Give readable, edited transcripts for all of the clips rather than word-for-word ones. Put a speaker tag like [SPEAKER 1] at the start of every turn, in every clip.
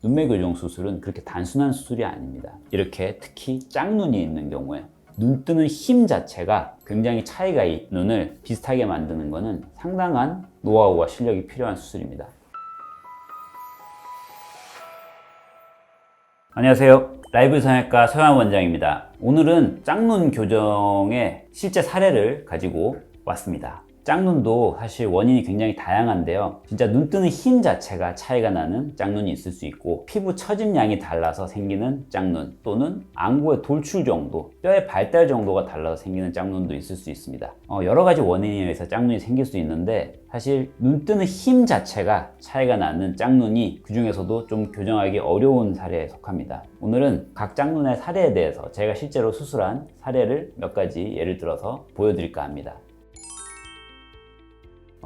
[SPEAKER 1] 눈매 교정 수술은 그렇게 단순한 수술이 아닙니다. 이렇게 특히 짝눈이 있는 경우에 눈 뜨는 힘 자체가 굉장히 차이가 있는 눈을 비슷하게 만드는 것은 상당한 노하우와 실력이 필요한 수술입니다. 안녕하세요. 라이브 성형외과 서양 원장입니다. 오늘은 짝눈 교정의 실제 사례를 가지고 왔습니다. 짝눈도 사실 원인이 굉장히 다양한데요. 진짜 눈 뜨는 힘 자체가 차이가 나는 짝눈이 있을 수 있고, 피부 처짐량이 달라서 생기는 짝눈, 또는 안구의 돌출 정도, 뼈의 발달 정도가 달라서 생기는 짝눈도 있을 수 있습니다. 여러 가지 원인에 의해서 짝눈이 생길 수 있는데, 사실 눈 뜨는 힘 자체가 차이가 나는 짝눈이 그 중에서도 좀 교정하기 어려운 사례에 속합니다. 오늘은 각 짝눈의 사례에 대해서 제가 실제로 수술한 사례를 몇 가지 예를 들어서 보여드릴까 합니다.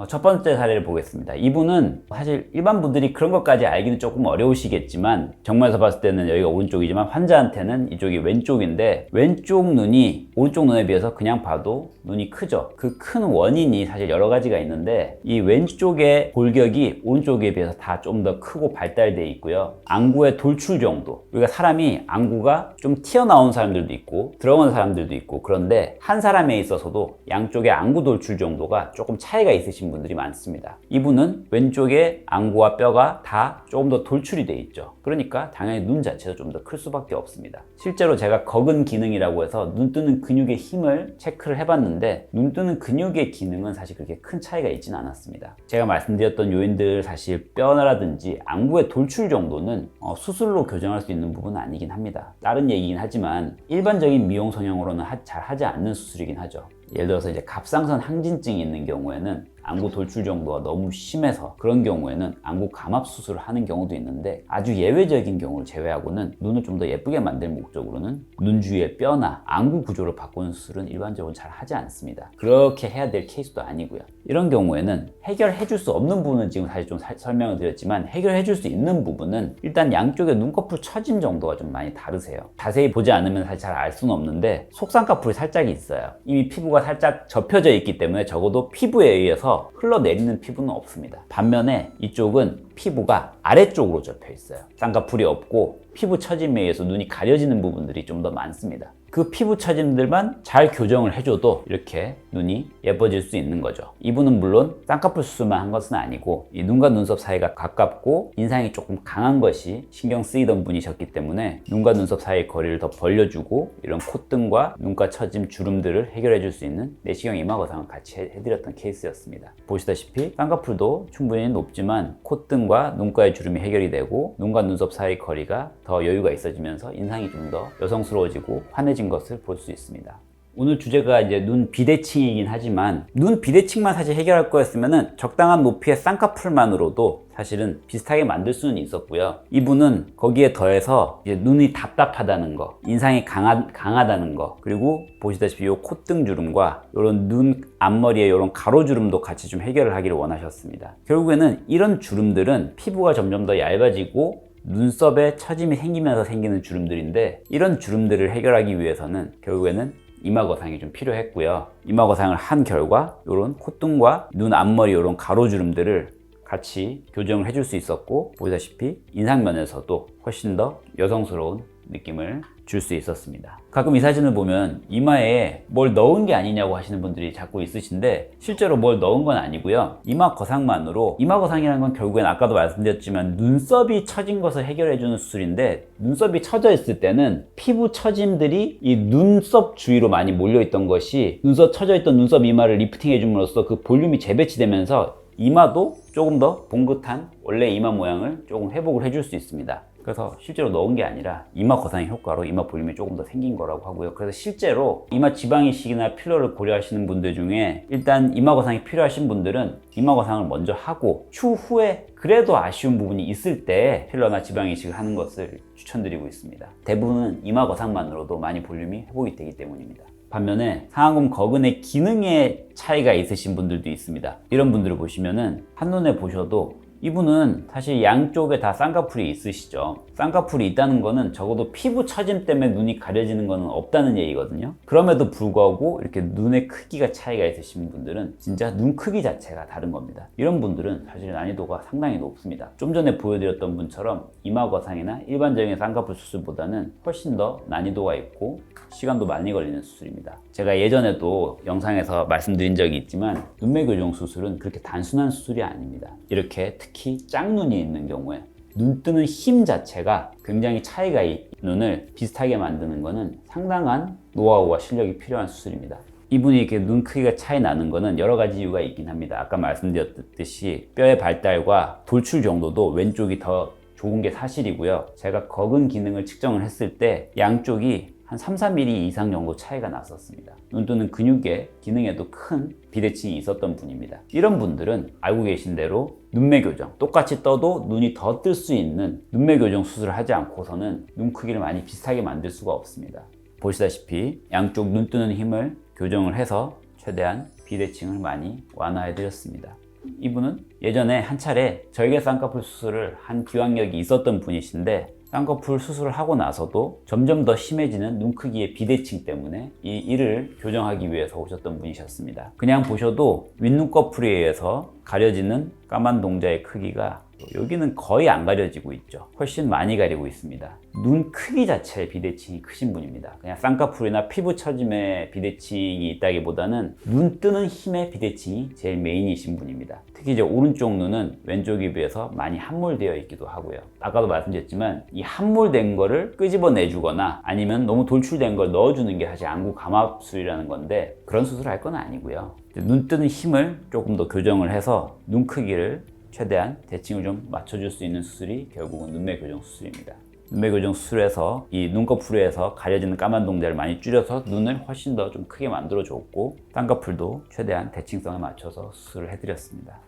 [SPEAKER 1] 첫 번째 사례를 보겠습니다. 이분은 사실 일반 분들이 그런 것까지 알기는 조금 어려우시겠지만, 정면에서 봤을 때는 여기가 오른쪽이지만 환자한테는 이쪽이 왼쪽인데, 왼쪽 눈이 오른쪽 눈에 비해서 그냥 봐도 눈이 크죠. 그 큰 원인이 사실 여러 가지가 있는데, 이 왼쪽의 골격이 오른쪽에 비해서 다 좀 더 크고 발달되어 있고요. 안구의 돌출 정도, 우리가 사람이 안구가 좀 튀어나온 사람들도 있고 들어간 사람들도 있고, 그런데 한 사람에 있어서도 양쪽의 안구 돌출 정도가 조금 차이가 있으신 분들이 많습니다. 이분은 왼쪽에 안구와 뼈가 다 조금 더 돌출이 돼 있죠. 그러니까 당연히 눈 자체도 좀 더 클 수밖에 없습니다. 실제로 제가 거근 기능이라고 해서 눈 뜨는 근육의 힘을 체크를 해봤는데, 눈 뜨는 근육의 기능은 사실 그렇게 큰 차이가 있지는 않았습니다. 제가 말씀드렸던 요인들, 사실 뼈라든지 안구의 돌출 정도는 수술로 교정할 수 있는 부분은 아니긴 합니다. 다른 얘기긴 하지만 일반적인 미용 성형으로는 잘 하지 않는 수술이긴 하죠. 예를 들어서 이제 갑상선 항진증이 있는 경우에는 안구 돌출 정도가 너무 심해서 그런 경우에는 안구 감압 수술을 하는 경우도 있는데, 아주 예외적인 경우를 제외하고는 눈을 좀 더 예쁘게 만들 목적으로는 눈 주위의 뼈나 안구 구조를 바꾸는 수술은 일반적으로 잘 하지 않습니다. 그렇게 해야 될 케이스도 아니고요. 이런 경우에는 해결해 줄 수 없는 부분은 지금 사실 좀 설명을 드렸지만, 해결해 줄 수 있는 부분은 일단 양쪽의 눈꺼풀 처짐 정도가 좀 많이 다르세요. 자세히 보지 않으면 사실 잘 알 수는 없는데 속쌍꺼풀이 살짝 있어요. 이미 피부가 살짝 접혀져 있기 때문에 적어도 피부에 의해서 흘러내리는 피부는 없습니다. 반면에 이쪽은 피부가 아래쪽으로 접혀 있어요. 쌍꺼풀이 없고 피부 처짐에 의해서 눈이 가려지는 부분들이 좀 더 많습니다. 그 피부 처짐들만 잘 교정을 해줘도 이렇게 눈이 예뻐질 수 있는 거죠. 이분은 물론 쌍꺼풀 수술만 한 것은 아니고, 이 눈과 눈썹 사이가 가깝고 인상이 조금 강한 것이 신경 쓰이던 분이셨기 때문에 눈과 눈썹 사이의 거리를 더 벌려주고, 이런 콧등과 눈가 처짐 주름들을 해결해 줄 수 있는 내시경 이마 거상을 같이 해드렸던 케이스였습니다. 보시다시피 쌍꺼풀도 충분히 높지만 콧등과 눈가의 주름이 해결이 되고, 눈과 눈썹 사이 거리가 더 여유가 있어지면서 인상이 좀 더 여성스러워지고 환해진 것을 볼 수 있습니다. 오늘 주제가 이제 눈 비대칭이긴 하지만, 눈 비대칭만 사실 해결할 거였으면 적당한 높이의 쌍꺼풀만으로도 사실은 비슷하게 만들 수는 있었고요. 이분은 거기에 더해서 이제 눈이 답답하다는 거, 인상이 강하다는 거, 그리고 보시다시피 이 콧등 주름과 이런 눈 앞머리에 이런 가로 주름도 같이 좀 해결을 하기를 원하셨습니다. 결국에는 이런 주름들은 피부가 점점 더 얇아지고 눈썹에 처짐이 생기면서 생기는 주름들인데, 이런 주름들을 해결하기 위해서는 결국에는 이마 거상이 좀 필요했고요. 이마 거상을 한 결과 이런 콧등과 눈 앞머리 이런 가로 주름들을 같이 교정을 해줄 수 있었고, 보시다시피 인상면에서도 훨씬 더 여성스러운 느낌을 줄 수 있었습니다. 가끔 이 사진을 보면 이마에 뭘 넣은 게 아니냐고 하시는 분들이 자꾸 있으신데, 실제로 뭘 넣은 건 아니고요. 이마 거상만으로, 이마 거상이라는 건 결국엔 아까도 말씀드렸지만 눈썹이 처진 것을 해결해 주는 수술인데, 눈썹이 처져 있을 때는 피부 처짐들이 이 눈썹 주위로 많이 몰려 있던 것이 눈썹 처져 있던 눈썹 이마를 리프팅 해줌으로써 그 볼륨이 재배치되면서 이마도 조금 더 봉긋한 원래 이마 모양을 조금 회복을 해줄 수 있습니다. 그래서 실제로 넣은 게 아니라 이마 거상의 효과로 이마 볼륨이 조금 더 생긴 거라고 하고요. 그래서 실제로 이마 지방 이식이나 필러를 고려하시는 분들 중에 일단 이마 거상이 필요하신 분들은 이마 거상을 먼저 하고 추후에 그래도 아쉬운 부분이 있을 때 필러나 지방 이식을 하는 것을 추천드리고 있습니다. 대부분은 이마 거상만으로도 많이 볼륨이 회복이 되기 때문입니다. 반면에 상안검 거근의 기능에 차이가 있으신 분들도 있습니다. 이런 분들을 보시면은 한눈에 보셔도 이분은 사실 양쪽에 다 쌍꺼풀이 있으시죠. 쌍꺼풀이 있다는 거는 적어도 피부 처짐 때문에 눈이 가려지는 거는 없다는 얘기거든요. 그럼에도 불구하고 이렇게 눈의 크기가 차이가 있으신 분들은 진짜 눈 크기 자체가 다른 겁니다. 이런 분들은 사실 난이도가 상당히 높습니다. 좀 전에 보여드렸던 분처럼 이마 거상이나 일반적인 쌍꺼풀 수술보다는 훨씬 더 난이도가 있고 시간도 많이 걸리는 수술입니다. 제가 예전에도 영상에서 말씀드린 적이 있지만 눈매 교정 수술은 그렇게 단순한 수술이 아닙니다. 이렇게 특히 짝눈이 있는 경우에 눈 뜨는 힘 자체가 굉장히 차이가 눈을 비슷하게 만드는 것은 상당한 노하우와 실력이 필요한 수술입니다. 이분이 이렇게 눈 크기가 차이 나는 것은 여러 가지 이유가 있긴 합니다. 아까 말씀드렸듯이 뼈의 발달과 돌출 정도도 왼쪽이 더 좋은 게 사실이고요. 제가 거근 기능을 측정을 했을 때 양쪽이 한 3-4mm 이상 정도 차이가 났었습니다. 눈 뜨는 근육의 기능에도 큰 비대칭이 있었던 분입니다. 이런 분들은 알고 계신 대로 눈매 교정, 똑같이 떠도 눈이 더 뜰 수 있는 눈매 교정 수술을 하지 않고서는 눈 크기를 많이 비슷하게 만들 수가 없습니다. 보시다시피 양쪽 눈 뜨는 힘을 교정을 해서 최대한 비대칭을 많이 완화해 드렸습니다. 이분은 예전에 한 차례 절개 쌍꺼풀 수술을 한 기왕력이 있었던 분이신데 쌍꺼풀 수술을 하고 나서도 점점 더 심해지는 눈 크기의 비대칭 때문에 이 이를 교정하기 위해서 오셨던 분이셨습니다. 그냥 보셔도 윗눈꺼풀에 의해서 가려지는 까만 동자의 크기가 여기는 거의 안 가려지고 있죠. 훨씬 많이 가리고 있습니다. 눈 크기 자체의 비대칭이 크신 분입니다. 그냥 쌍꺼풀이나 피부 처짐의 비대칭이 있다기보다는 눈 뜨는 힘의 비대칭이 제일 메인이신 분입니다. 특히 이제 오른쪽 눈은 왼쪽에 비해서 많이 함몰되어 있기도 하고요. 아까도 말씀드렸지만 이 함몰된 거를 끄집어내 주거나 아니면 너무 돌출된 걸 넣어주는 게 사실 안구 감압술이라는 건데 그런 수술을 할 건 아니고요. 눈 뜨는 힘을 조금 더 교정을 해서 눈 크기를 최대한 대칭을 좀 맞춰줄 수 있는 수술이 결국은 눈매 교정 수술입니다. 눈매 교정 수술에서 이 눈꺼풀에서 가려지는 까만 동자를 많이 줄여서 눈을 훨씬 더 좀 크게 만들어 줬고 쌍꺼풀도 최대한 대칭성에 맞춰서 수술을 해드렸습니다.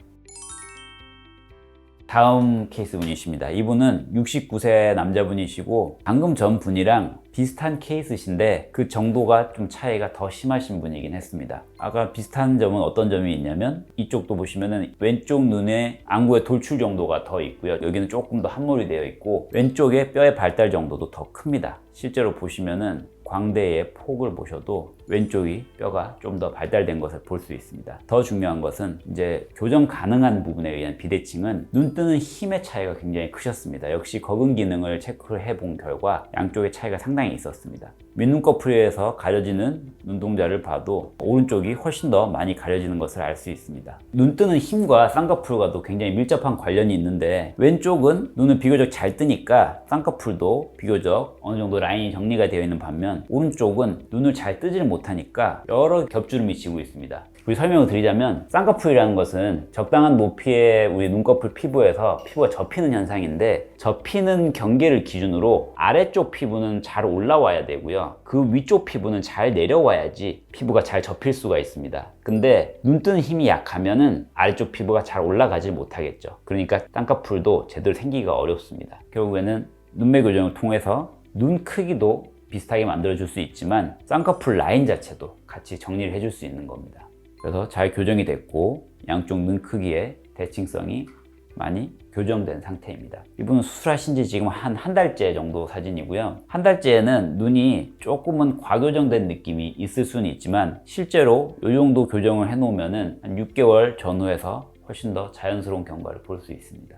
[SPEAKER 1] 다음 케이스 분이십니다. 이분은 69세 남자분이시고 방금 전 분이랑 비슷한 케이스신데 그 정도가 좀 차이가 더 심하신 분이긴 했습니다. 아까 비슷한 점은 어떤 점이 있냐면 이쪽도 보시면은 왼쪽 눈에 안구의 돌출 정도가 더 있고요. 여기는 조금 더 함몰이 되어 있고 왼쪽에 뼈의 발달 정도도 더 큽니다. 실제로 보시면은 광대의 폭을 보셔도 왼쪽이 뼈가 좀 더 발달된 것을 볼 수 있습니다. 더 중요한 것은 이제 교정 가능한 부분에 의한 비대칭은 눈 뜨는 힘의 차이가 굉장히 크셨습니다. 역시 거근 기능을 체크해 본 결과 양쪽의 차이가 상당히 있었습니다. 윗눈꺼풀에서 가려지는 눈동자를 봐도 오른쪽이 훨씬 더 많이 가려지는 것을 알 수 있습니다. 눈 뜨는 힘과 쌍꺼풀과도 굉장히 밀접한 관련이 있는데 왼쪽은 눈을 비교적 잘 뜨니까 쌍꺼풀도 비교적 어느 정도 라인이 정리가 되어 있는 반면 오른쪽은 눈을 잘 뜨지를 못하니까 여러 겹주름이 지고 있습니다. 우리 설명을 드리자면 쌍꺼풀이라는 것은 적당한 높이의 우리 눈꺼풀 피부에서 피부가 접히는 현상인데 접히는 경계를 기준으로 아래쪽 피부는 잘 올라와야 되고요. 그 위쪽 피부는 잘 내려와야지 피부가 잘 접힐 수가 있습니다. 근데 눈 뜨는 힘이 약하면은 아래쪽 피부가 잘 올라가지 못하겠죠. 그러니까 쌍꺼풀도 제대로 생기기가 어렵습니다. 결국에는 눈매 교정을 통해서 눈 크기도 비슷하게 만들어줄 수 있지만 쌍꺼풀 라인 자체도 같이 정리를 해줄 수 있는 겁니다. 그래서 잘 교정이 됐고 양쪽 눈 크기의 대칭성이 많이 교정된 상태입니다. 이분은 수술하신 지 지금 한 달째 정도 사진이고요. 한 달째에는 눈이 조금은 과교정된 느낌이 있을 수는 있지만 실제로 이 정도 교정을 해놓으면 한 6개월 전후에서 훨씬 더 자연스러운 경과를 볼 수 있습니다.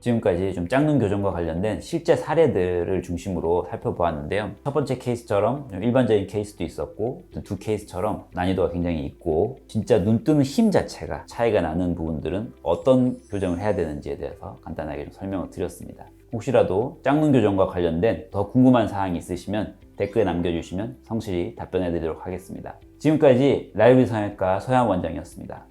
[SPEAKER 1] 지금까지 좀 짝눈 교정과 관련된 실제 사례들을 중심으로 살펴보았는데요. 첫 번째 케이스처럼 좀 일반적인 케이스도 있었고 두 케이스처럼 난이도가 굉장히 있고 진짜 눈 뜨는 힘 자체가 차이가 나는 부분들은 어떤 교정을 해야 되는지에 대해서 간단하게 좀 설명을 드렸습니다. 혹시라도 짝눈 교정과 관련된 더 궁금한 사항이 있으시면 댓글에 남겨주시면 성실히 답변해 드리도록 하겠습니다. 지금까지 라이브 성형외과 서양 원장이었습니다.